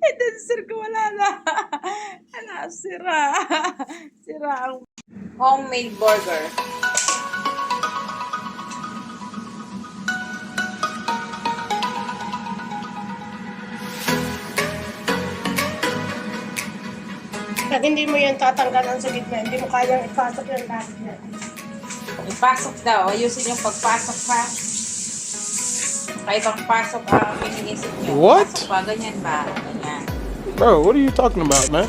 Ito, sir ko, wala na. Ala, sira. Sira ang homemade burger. Pag hindi mo yan tatanggalan sa gitna, hindi mo kayang ipasok yan lahat yan. Ipasok daw. Ayusin yung pagpasok, ha? Kahit ang pasok ang iniisip nyo. What? Pasok pa, ganyan ba? Ganyan. Bro, what are you talking about, man?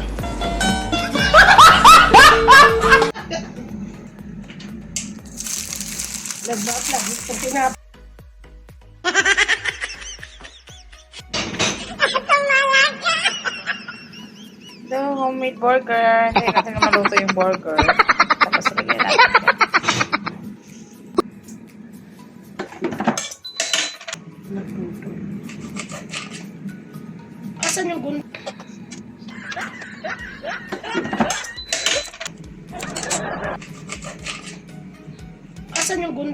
Nagbaat lang. Kung pinap... Ito, homemade burger. Hindi natin na maluto yung burger. Tapos lagyan natin. Asan yung gun... Asan yung gun...